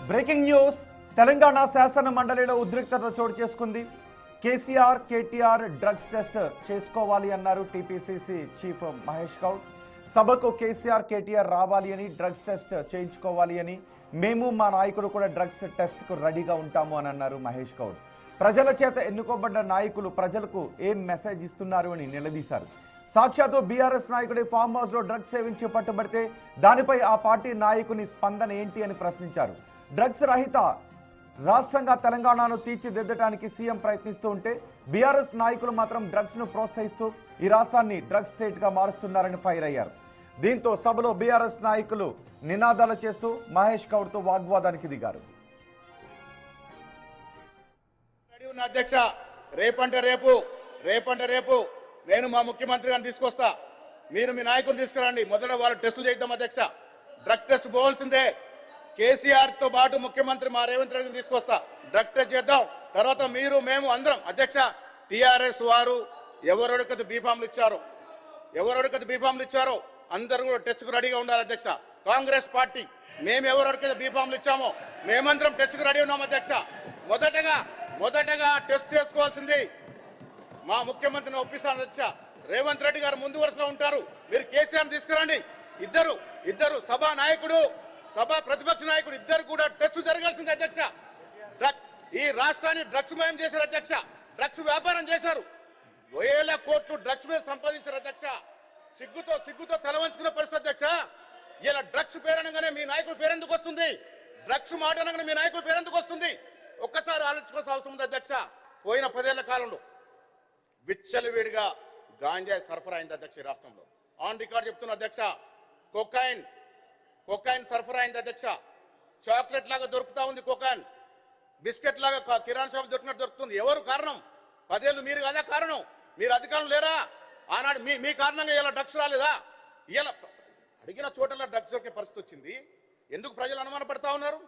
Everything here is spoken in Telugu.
బ్రేకింగ్ న్యూస్ తెలంగాణ శాసన మండలిలో ఉద్రిక్తత చోటు చేసుకుంది. కేసీఆర్ కేటీఆర్ డ్రగ్స్ టెస్ట్ చేసుకోవాలి అన్నారు టీపీసీసీ చీఫ్ మహేష్ గౌడ్. సభకు కేసీఆర్ కేటీఆర్ రావాలి అని, డ్రగ్స్ టెస్ట్ చేయించుకోవాలి అని, మేము మా నాయకులు కూడా డ్రగ్స్ టెస్ట్కు రెడీగా ఉంటాము అని అన్నారు మహేష్ గౌడ్. ప్రజల చేత ఎన్నుకోబడ్డ నాయకులు ప్రజలకు ఏం మెసేజ్ ఇస్తున్నారు అని నిలదీశారు. సాక్షాత్తు బీఆర్ఎస్ నాయకుడి ఫామ్ హౌస్ లో డ్రగ్స్ సేవించి పట్టుబడితే దానిపై ఆ పార్టీ నాయకుని స్పందన ఏంటి అని ప్రశ్నించారు. డ్రగ్స్ రహిత రాష్ట్రంగా తెలంగాణను తీర్చిదిద్దడానికి సీఎం ప్రయత్నిస్తూ ఉంటే బీఆర్ఎస్ నాయకులు మాత్రం డ్రగ్స్ ను ప్రోత్సహిస్తూ ఈ రాష్ట్రాన్ని డ్రగ్స్ స్టేట్ గా మారుస్తున్నారని ఫైర్ అయ్యారు. దీంతో సభలో బీఆర్ఎస్ నాయకులు నినాదాలు చేస్తూ మహేష్ గౌడ్ తో వాగ్వాదానికి దిగారు. అధ్యక్ష, రేపంటే రేపు నేను మా ముఖ్యమంత్రి గారిని తీసుకొస్తా, మీరు మీ నాయకుని తీసుకురండి. మొదట వాళ్ళు టెస్టులు చేద్దాం అధ్యక్ష. డ్రగ్ టెస్ట్ పోవాల్సిందే. కేసీఆర్ తో పాటు ముఖ్యమంత్రి మా రేవంత్ రెడ్డిని తీసుకొస్తా, డ్రగ్ టెస్ట్ చేద్దాం. తర్వాత మీరు మేము అందరం. అధ్యక్ష, టీఆర్ఎస్ వారు ఎవరెవరికైతే బీఫామ్లు ఇచ్చారో అందరూ కూడా టెస్ట్కు రెడీగా ఉండాలి అధ్యక్ష. కాంగ్రెస్ పార్టీ మేము ఎవరెవరికైతే బీఫామ్లు ఇచ్చామో మేమందరం టెస్ట్కు రెడీ ఉన్నాం అధ్యక్ష. మొదటగా టెస్ట్ చేసుకోవాల్సింది మా ముఖ్యమంత్రిని ఒప్పిస్తాను అధ్యక్ష. రేవంత్ రెడ్డి గారు ముందు వరుసలో ఉంటారు, మీరు కేసీఆర్ తీసుకురండి. ఇద్దరు సభా నాయకుడు, సభా ప్రతిపక్ష నాయకుడు ఇద్దరు కూడా టెస్ట్ జరగాల్సింది అధ్యక్ష. ఈ రాష్ట్రాన్ని డ్రగ్స్ మయం చేశారు అధ్యక్ష. డ్రగ్స్ వ్యాపారం చేశారు, వేల కోట్లు డ్రగ్స్ మీద సంపాదించారు అధ్యక్ష. సిగ్గుతో తలవంచుకున్న పరిస్థితి అధ్యక్ష. ఇలా డ్రగ్స్ పేరనగానే మీ నాయకుడు పేరెందుకు వస్తుంది? డ్రగ్స్ మాట అనగానే మీ నాయకుడు పేరెందుకు వస్తుంది? ఒక్కసారి ఆలోచించుకోవాల్సిన అవసరం ఉంది అధ్యక్ష. పోయిన 10 ఏళ్ల కాలంలో విచ్చలవిడిగా గాంజాయి సరఫరా అయింది అధ్యక్ష. ఈ రాష్ట్రంలో ఆన్ రికార్డ్ చెప్తున్న అధ్యక్ష. కొకైన్ సరఫరా అయింది అధ్యక్ష. చాక్లెట్ లాగా దొరుకుతా ఉంది కొకైన్, బిస్కెట్ లాగా కిరాణా షాప్ దొరికినట్టు దొరుకుతుంది. ఎవరు కారణం? 10 ఏళ్ళు మీరు కదా కారణం. మీరు అధికారం లేరా? ఆనాడు మీ కారణంగా ఇలా డ్రగ్స్ రాలేదా? ఇలా అడిగిన చోటలా డ్రగ్స్ దొరికే పరిస్థితి వచ్చింది. ఎందుకు ప్రజలు అనుమానపడతా ఉన్నారు?